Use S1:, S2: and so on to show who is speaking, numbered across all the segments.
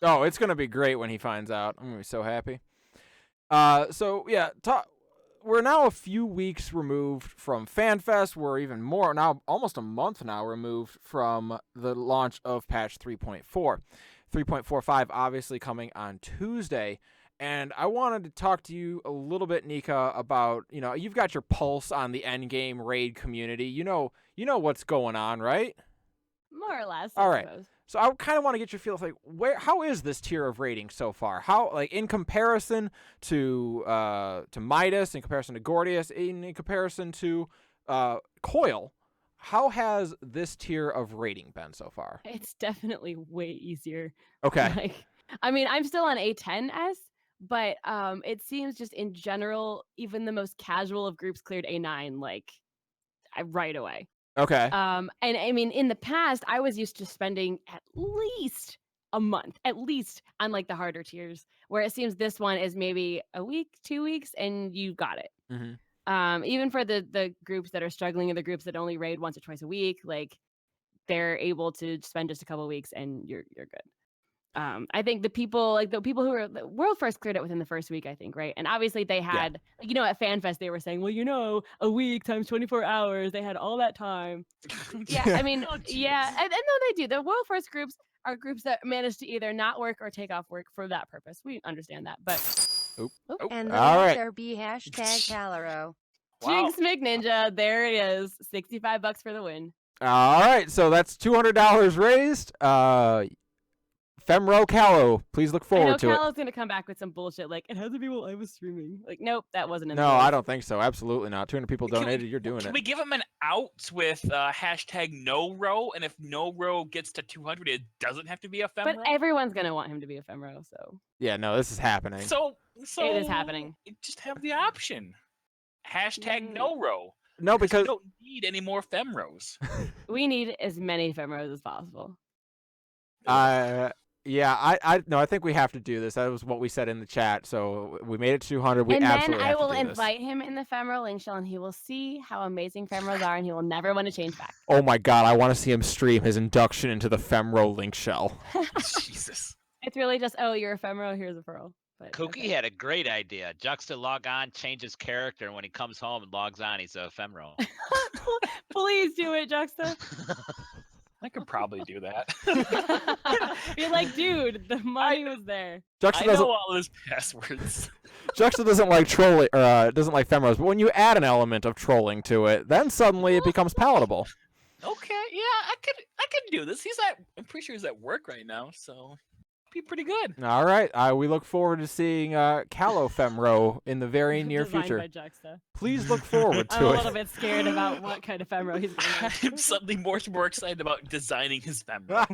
S1: Oh, it's gonna be great when he finds out. I'm gonna be so happy. So yeah, we're now a few weeks removed from FanFest. We're even more now, almost a month now removed from the launch of patch 3.4. 3.45 obviously coming on Tuesday. And I wanted to talk to you a little bit, Nika, about, you've got your pulse on the endgame raid community. You know what's going on, right?
S2: More or less,
S1: All
S2: I
S1: right.
S2: suppose.
S1: So I kind of want to get your feel of how is this tier of rating so far? How, in comparison to Midas, in comparison to Gordius, in comparison to Coil, how has this tier of rating been so far?
S2: It's definitely way easier.
S1: Okay.
S2: I'm still on A10S, but it seems just in general, even the most casual of groups cleared A9 right away.
S1: Okay.
S2: And in the past, I was used to spending at least a month, at least on the harder tiers, where it seems this one is maybe a week, 2 weeks, and you got it.
S1: Mm-hmm.
S2: Even for the groups that are struggling, or the groups that only raid once or twice a week, they're able to spend just a couple weeks and you're good. I think the people who were World First cleared it within the first week, I think, right? And obviously they had, at FanFest they were saying, well, a week times 24 hours, they had all that time. Yeah, and no, they do. The World First groups are groups that manage to either not work or take off work for that purpose. We understand that, but
S3: and let there be #Calero.
S2: Wow. Jinx McNinja, there it is, $65 for the win.
S1: All right, so that's $200 raised. Femro Callow, please look forward to it.
S2: Callow's gonna come back with some bullshit it had to be while I was streaming. Nope, that wasn't in
S1: No, I don't think so. Absolutely not. 200 people donated. You're doing it.
S4: Can we give him an out with #NoRo? And if NoRo gets to 200, it doesn't have to be a Femro?
S2: But everyone's gonna want him to be a Femro, so.
S1: Yeah, no, this is happening.
S4: So
S2: it is happening.
S4: Just have the option. #NoRo.
S1: No, because
S4: we don't need any more Femros.
S2: We need as many Femros as possible.
S1: Yeah, I think we have to do this. That was what we said in the chat. So we made it 200. We absolutely have to do this. And then I will
S2: invite him in the Femro link shell, and he will see how amazing Femros are, and he will never want to change back.
S1: Oh my God, I want to see him stream his induction into the Femro link shell.
S4: Jesus.
S2: It's really just, you're a Femro, here's a pearl.
S5: Kooky had a great idea. Juxta log on, change his character, and when he comes home and logs on, he's a Femro.
S2: Please do it, Juxta.
S4: I could probably do that.
S2: You're like, dude, the money was there.
S1: Juxta
S4: I know all his passwords.
S1: Juxta doesn't like trolling, or doesn't like Femros, but when you add an element of trolling to it, then suddenly it becomes palatable.
S4: Okay, yeah, I could do this. I'm pretty sure he's at work right now, so be pretty good.
S1: All right, we look forward to seeing Callow Femro in the very near future.
S2: By Juxta.
S1: Please look forward to it.
S2: I'm a little bit scared about what kind of Femro he's going to
S4: I'm suddenly more excited about designing his Femro.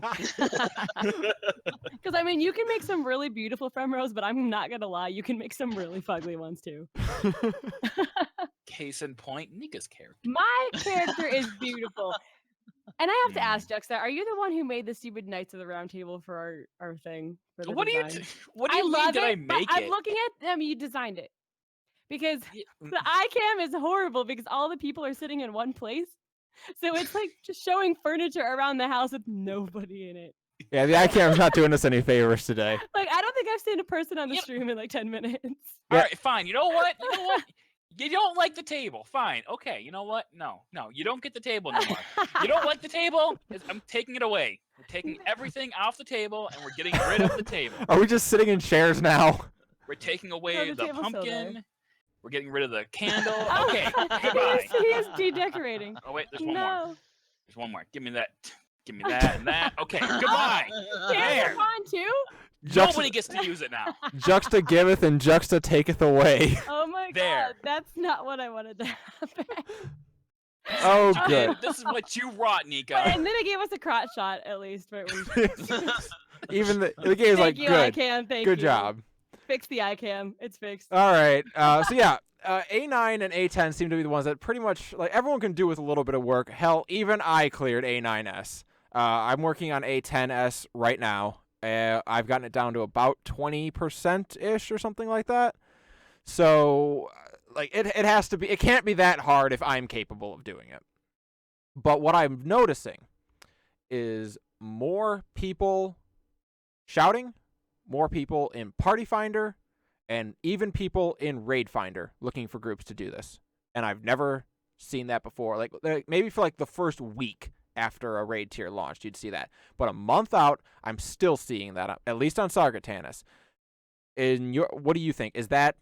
S2: Because you can make some really beautiful Femros, but I'm not gonna lie, you can make some really fugly ones too.
S4: Case in point, Nika's character.
S2: My character is beautiful. And I have to ask, Juxta, are you the one who made the stupid Knights of the Round Table for our thing? For
S4: what do you mean did I make it?
S2: I'm looking at them, you designed it. Because the iCam is horrible because all the people are sitting in one place. So it's just showing furniture around the house with nobody in it.
S1: Yeah, the iCam's not doing us any favors today.
S2: I don't think I've seen a person on the stream in 10 minutes.
S4: All right, fine. You know what? You don't like the table. Fine. Okay. You know what? No, you don't get the table no more. You don't like the table? I'm taking it away. We're taking everything off the table, and we're getting rid of the table.
S1: Are we just sitting in chairs now?
S4: We're taking away the pumpkin. We're getting rid of the candle.
S2: Oh,
S4: okay, goodbye.
S2: He is de-decorating.
S4: Oh, wait, there's one more. There's one more. Give me that. Give me that and that. Okay, goodbye.
S2: There. On too?
S4: Nobody gets to use it now.
S1: Juxta giveth and Juxta taketh away.
S2: Oh my God, that's not what I wanted to happen.
S1: Oh, good.
S4: This is what you wrought, Nika.
S2: And then it gave us a crotch shot, at least. Right when
S1: Even the game is
S2: Thank you,
S1: good.
S2: iCam, thank
S1: good
S2: you.
S1: job.
S2: Fix the iCam. It's fixed.
S1: All right. So yeah, A9 and A10 seem to be the ones that pretty much everyone can do with a little bit of work. Hell, even I cleared A9S. I'm working on A10S right now. I've gotten it down to about 20%-ish or something like that. So, it has to be. It can't be that hard if I'm capable of doing it. But what I'm noticing is more people shouting, more people in Party Finder and even people in Raid Finder looking for groups to do this. And I've never seen that before. Like maybe for like the first week after a raid tier launched, you'd see that. But a month out, I'm still seeing that, at least on Sargatanas. What do you think? Is that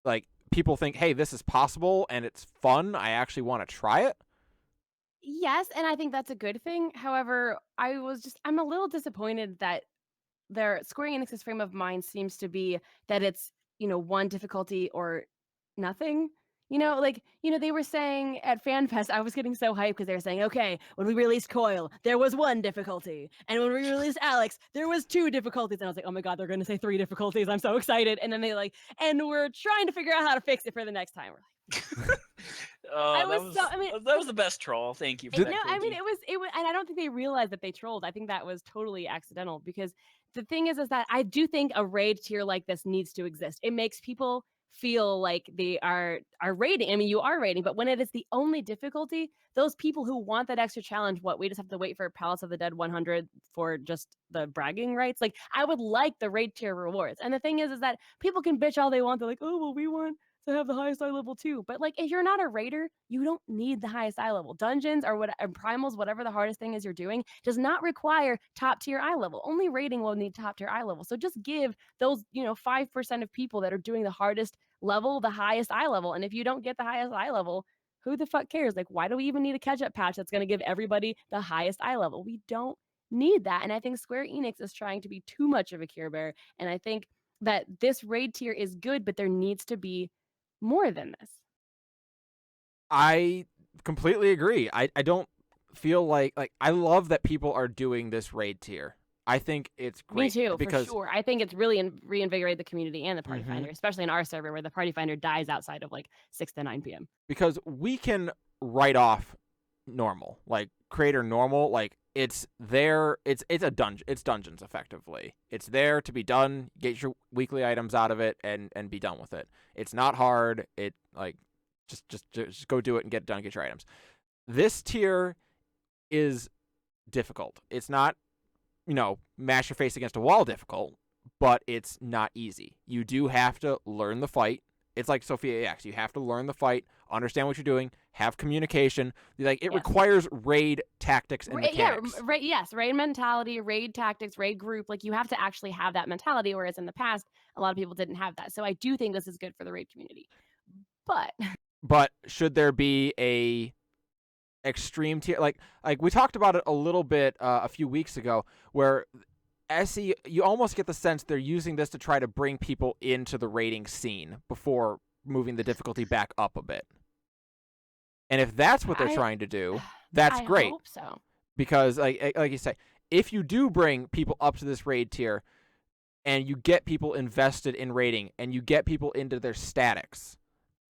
S1: like people think, hey, this is possible and it's fun, I actually want to try it?
S2: Yes, and I think that's a good thing. However, I'm a little disappointed that their Square Enix's frame of mind seems to be that it's, one difficulty or nothing. They were saying at FanFest, I was getting so hyped because they were saying, okay, when we released Coil, there was 1 difficulty. And when we released Alex, there was 2 difficulties. And I was like, oh my God, they're going to say 3 difficulties. I'm so excited. And then and we're trying to figure out how to fix it for the next time. We're like,
S4: that was the best troll. Thank you for that.
S2: No, I mean, it was, and I don't think they realized that they trolled. I think that was totally accidental because the thing is that I do think a raid tier like this needs to exist. It makes people feel like they are raiding. I mean, you are raiding, but when it is the only difficulty, those people who want that extra challenge, we just have to wait for Palace of the Dead 100 for just the bragging rights. Like, I would like the raid tier rewards. And the thing is that people can bitch all they want. They're like, oh, well, we want to have the highest eye level too. But like, if you're not a raider, you don't need the highest eye level. Dungeons or primals, whatever the hardest thing is you're doing, does not require top tier eye level. Only raiding will need top tier eye level. So just give those 5% of people that are doing the hardest level the highest eye level. And if you don't get the highest eye level, who the fuck cares? Like, why do we even need a catch-up patch that's going to give everybody the highest eye level? We don't need that. And I think Square Enix is trying to be too much of a Care Bear. And I think that this raid tier is good, but there needs to be more than this.
S1: I completely agree. I don't feel like I love that people are doing this raid tier. I think it's great.
S2: Me too,
S1: because
S2: for sure. I think it's really reinvigorated the community and the Party Finder, especially in our server where the Party Finder dies outside of like 6 to 9 p.m.
S1: Because we can write off normal, like creator normal, like it's there. It's a dungeon. It's dungeons effectively. It's there to be done. Get your weekly items out of it and be done with it. It's not hard. It like just go do it and get it done. Get your items. This tier is difficult. It's not, mash your face against a wall difficult, but it's not easy. You do have to learn the fight. It's like Sophia EX. You have to learn the fight, understand what you're doing, have communication. Like it requires raid tactics and mechanics.
S2: Yeah, raid mentality, raid tactics, raid group. Like you have to actually have that mentality, whereas in the past, a lot of people didn't have that. So I do think this is good for the raid community. But
S1: should there be a extreme tier? Like we talked about it a little bit a few weeks ago, where SE, you almost get the sense they're using this to try to bring people into the raiding scene before moving the difficulty back up a bit. And if that's what they're trying to do, that's great.
S2: I hope so.
S1: Because like you say, if you do bring people up to this raid tier and you get people invested in raiding and you get people into their statics,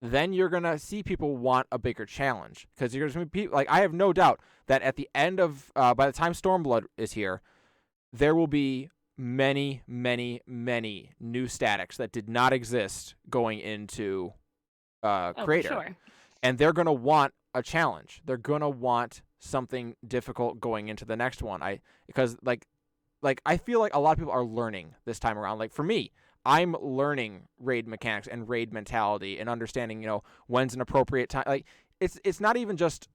S1: then you're going to see people want a bigger challenge. Because you're going to be like, I have no doubt that at the end of, by the time Stormblood is here, there will be many, many, many new statics that did not exist going into Creator.
S2: Sure.
S1: And they're going to want a challenge. They're going to want something difficult going into the next one. Because I feel like a lot of people are learning this time around. Like for me, I'm learning raid mechanics and raid mentality and understanding, when's an appropriate time. Like it's not even just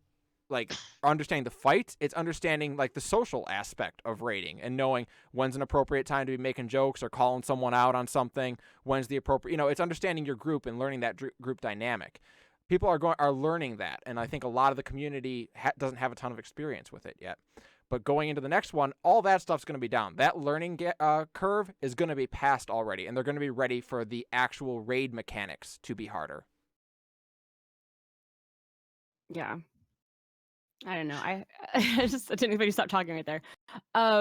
S1: like understanding the fight, it's understanding like the social aspect of raiding and knowing when's an appropriate time to be making jokes or calling someone out on something, when's the appropriate, it's understanding your group and learning that group dynamic. People are learning that, and I think a lot of the community doesn't have a ton of experience with it yet. But going into the next one, all that stuff's going to be down. That learning curve is going to be passed already, and they're going to be ready for the actual raid mechanics to be harder.
S2: Yeah. I don't know. I didn't even stop talking right there. I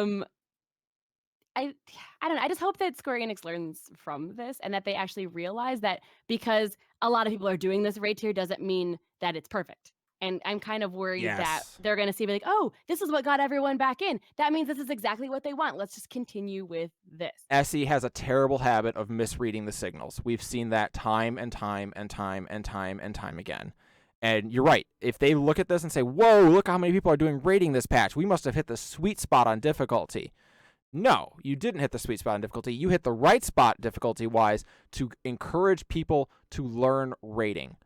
S2: don't know. I just hope that Square Enix learns from this and that they actually realize that because a lot of people are doing this raid tier doesn't mean that it's perfect. And I'm kind of worried that they're going to see like, oh, this is what got everyone back in. That means this is exactly what they want. Let's just continue with this.
S1: SE has a terrible habit of misreading the signals. We've seen that time and time and time and time and time again. And you're right. If they look at this and say, whoa, look how many people are doing raiding this patch. We must have hit the sweet spot on difficulty. No, you didn't hit the sweet spot in difficulty. You hit the right spot difficulty-wise to encourage people to learn rating.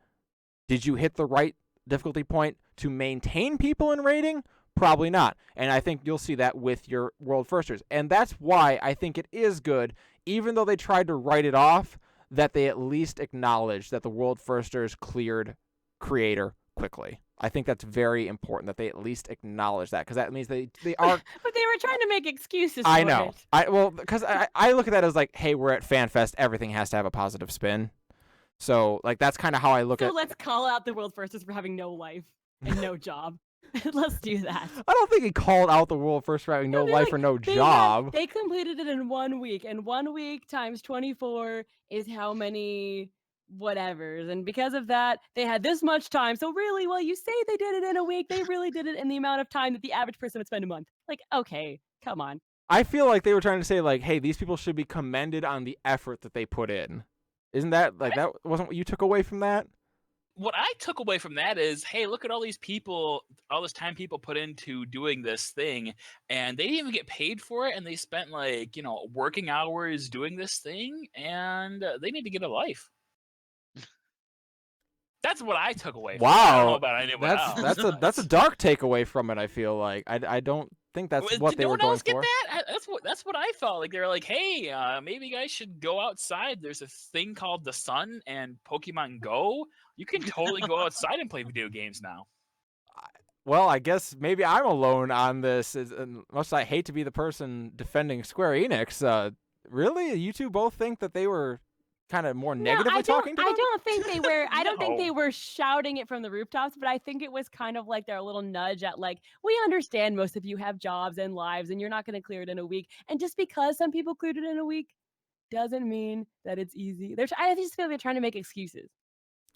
S1: Did you hit the right difficulty point to maintain people in rating? Probably not. And I think you'll see that with your World Firsters. And that's why I think it is good, even though they tried to write it off, that they at least acknowledge that the World Firsters cleared Creator quickly. I think that's very important that they at least acknowledge that, because that means they are.
S2: But they were trying to make excuses.
S1: I
S2: for
S1: know.
S2: It.
S1: Because I look at that as like, hey, we're at FanFest. Everything has to have a positive spin. So like that's kind of how I look at.
S2: So let's call out the World Firsters for having no life and no job. Let's do that.
S1: I don't think he called out the World First for having no life or no job.
S2: They completed it in 1 week, and 1 week times 24 is how many whatevers. And because of that, they had this much time. So really, well, you say they did it in a week. They really did it in the amount of time that the average person would spend a month. Like, okay, come on.
S1: I feel like they were trying to say like, hey, these people should be commended on the effort that they put in. Isn't that like that wasn't what you took away from that?
S4: What I took away from that is, hey, look at all these people, all this time people put into doing this thing, and they didn't even get paid for it, and they spent like, working hours doing this thing, and they need to get a life. That's what I took away from it. I don't know about anyone else.
S1: That's a dark takeaway from it, I feel like. I don't think that's what they were going for.
S4: Did no one else get that? That's what I felt. Like they were like, hey, maybe you guys should go outside. There's a thing called the sun and Pokemon Go. You can totally go outside and play video games now.
S1: Well, I guess maybe I'm alone on this. As much as I hate to be the person defending Square Enix, really, you two both think that they were kind of more negatively talking to them?
S2: I don't think they were. I don't think
S4: No.
S2: they were shouting it from the rooftops, but I think it was kind of like their little nudge at like, we understand most of you have jobs and lives, and you're not going to clear it in a week. And just because some people cleared it in a week doesn't mean that it's easy. I just feel they're trying to make excuses.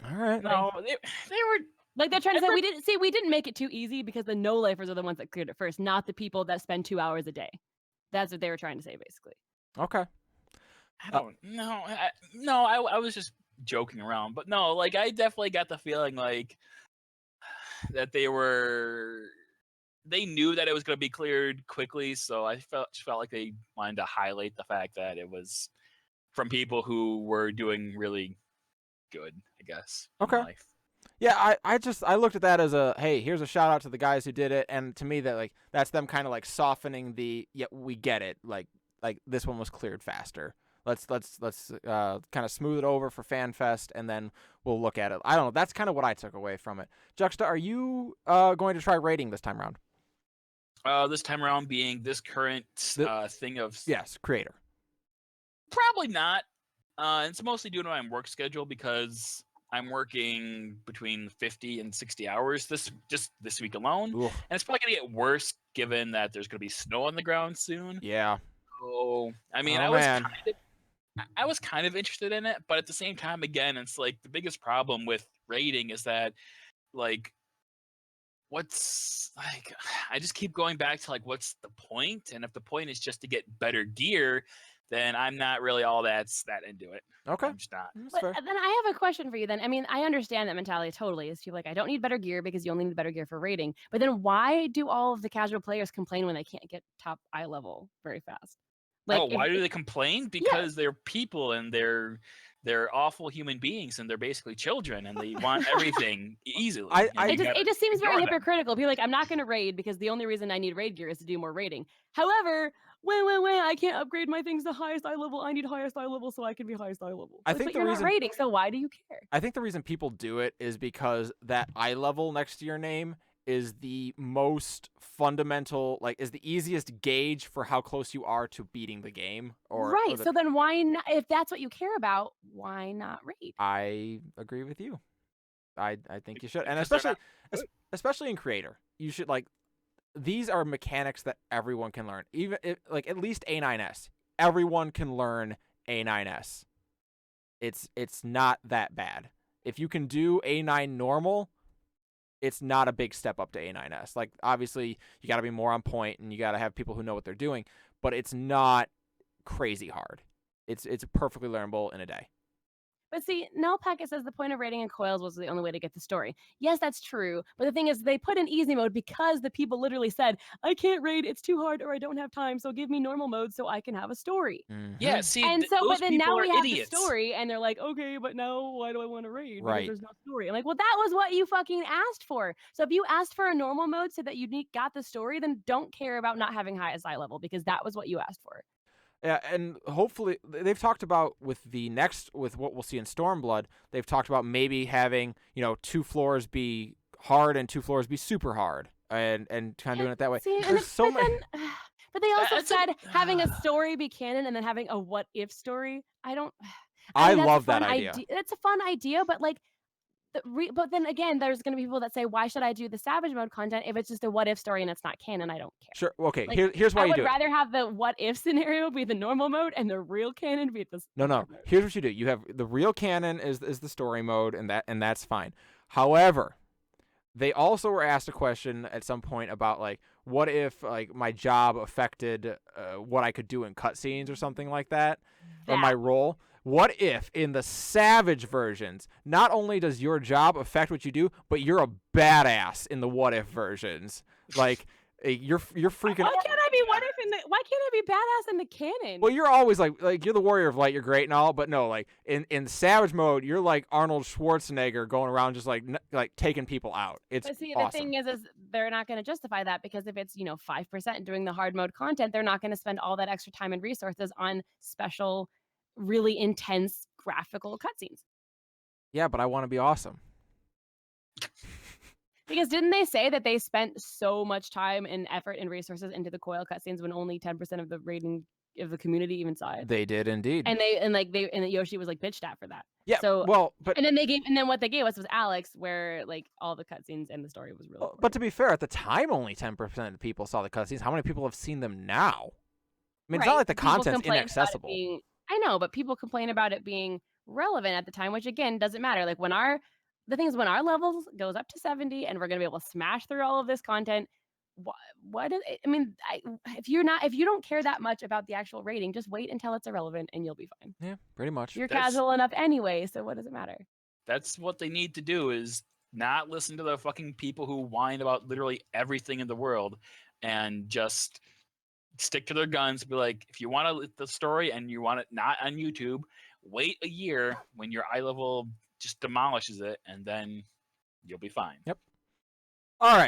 S1: All right.
S4: No, they were
S2: Like they're trying to say we didn't make it too easy because the no-lifers are the ones that cleared it first, not the people that spend 2 hours a day. That's what they were trying to say, basically.
S1: Okay.
S4: I don't know. I was just joking around, but no, like I definitely got the feeling like that they knew that it was going to be cleared quickly, so I felt like they wanted to highlight the fact that it was from people who were doing really good, I guess. in
S1: Okay.
S4: life.
S1: Yeah, I looked at that as a, hey, here's a shout out to the guys who did it, and to me that like that's them kind of like softening the, yeah, we get it, like this one was cleared faster. Let's kind of smooth it over for FanFest, and then we'll look at it. I don't know. That's kind of what I took away from it. Juxta, are you going to try rating this time around?
S4: This time around being this current thing of...
S1: Yes, Creator.
S4: Probably not. It's mostly due to my work schedule because I'm working between 50 and 60 hours this week alone.
S1: Oof.
S4: And it's probably going to get worse given that there's going to be snow on the ground soon.
S1: Yeah.
S4: So, I mean, I was kind of interested in it, but at the same time, again, it's like the biggest problem with rating is that, like, I just keep going back to, like, what's the point? And if the point is just to get better gear, then I'm not really all that into it.
S1: Okay.
S4: I'm just not.
S1: That's
S2: But
S1: fair.
S2: then I have a question for you then. I mean, I understand that mentality totally. Is people like, I don't need better gear because you only need better gear for rating. But then why do all of the casual players complain when they can't get top eye level very fast? Like,
S4: Why do they complain? Because they're people and they're awful human beings and they're basically children and they want everything easily.
S2: It just seems very
S4: ignore them.
S2: hypocritical. Be like, I'm not going to raid because the only reason I need raid gear is to do more raiding. However, when I can't upgrade my things to highest eye level, I need highest eye level so I can be highest eye level.
S1: I
S2: Like,
S1: think
S2: but
S1: the
S2: you're
S1: reason-
S2: not raiding, so why do you care?
S1: I think the reason people do it is because that eye level next to your name is the most fundamental, like, is the easiest gauge for how close you are to beating the game.
S2: So then why not? If that's what you care about, why not raid?
S1: I agree with you. I think you should, and
S4: Because they're
S1: especially in Creator, you should like. These are mechanics that everyone can learn. Even like at least A9S, everyone can learn A9S. It's not that bad. If you can do A9 normal, it's not a big step up to A9S. Like obviously you got to be more on point and you got to have people who know what they're doing, but it's not crazy hard. It's perfectly learnable in a day.
S2: But see, Null Packet says the point of raiding in coils was the only way to get the story. Yes, that's true. But the thing is, they put in easy mode because the people literally said, I can't raid, it's too hard, or I don't have time, so give me normal mode so I can have a story.
S4: Yeah, see,
S2: And so,
S4: those
S2: but then
S4: people
S2: now
S4: are
S2: we have
S4: idiots.
S2: the story, and they're like, okay, but now why do I want to raid? Because
S1: Right.
S2: there's no story. I'm like, well, that was what you fucking asked for. So if you asked for a normal mode so that you got the story, then don't care about not having high SI level, because that was what you asked for.
S1: Yeah, and hopefully they've talked about with what we'll see in Stormblood, they've talked about maybe having 2 floors be hard and 2 floors be super hard, and kind of doing it that way.
S2: See,
S1: There's so many.
S2: But they also
S4: That's
S2: said having a story be canon and then having a what if story. I mean,
S1: I
S2: that's
S1: love
S2: a fun
S1: that idea.
S2: It's a fun idea, but like, but then again, there's going to be people that say, why should I do the Savage mode content if it's just a what if story and it's not canon? I don't care.
S1: Sure. Okay.
S2: Like,
S1: Here's why
S2: I
S1: you
S2: would
S1: do it.
S2: rather have the what if scenario be the normal mode and the real canon be the
S1: No. Here's what you do. You have the real canon is the story mode, and that's fine. However, they also were asked a question at some point about like, what if like my job affected what I could do in cutscenes or something like that, or my role. What if in the Savage versions, not only does your job affect what you do, but you're a badass in the what if versions? Like you're freaking.
S2: Why can't I be what if in the? Why can't I be badass in the canon?
S1: Well, you're always like you're the warrior of light. You're great and all, but no, like in Savage mode, you're like Arnold Schwarzenegger going around just like taking people out. It's
S2: But see,
S1: awesome.
S2: the thing is they're not going to justify that, because if it's 5% doing the hard mode content, they're not going to spend all that extra time and resources on special, really intense graphical cutscenes.
S1: Yeah, but I want to be awesome.
S2: Because didn't they say that they spent so much time and effort and resources into the coil cutscenes when only 10% of the rating of the community even saw it?
S1: They did indeed.
S2: And Yoshi was like bitched at for that.
S1: Yeah.
S2: So
S1: well, but
S2: and then what they gave us was Alex, where like all the cutscenes and the story was really.
S1: but to be fair, at the time, only 10% of people saw the cutscenes. How many people have seen them now? I mean, it's not like the
S2: People
S1: content's
S2: complain about it
S1: inaccessible.
S2: I know, but people complain about it being relevant at the time, which again doesn't matter. Like when our levels goes up to 70 and we're gonna be able to smash through all of this content. What is it? I mean, if you don't care that much about the actual rating, just wait until it's irrelevant and you'll be fine.
S1: Yeah, pretty much.
S2: You're casual enough anyway, so what does it matter?
S4: That's what they need to do, is not listen to the fucking people who whine about literally everything in the world, and just stick to their guns. Be like, if you want the story and you want it not on YouTube, wait a year when your eye level just demolishes it, and then you'll be fine.
S1: Yep. All right.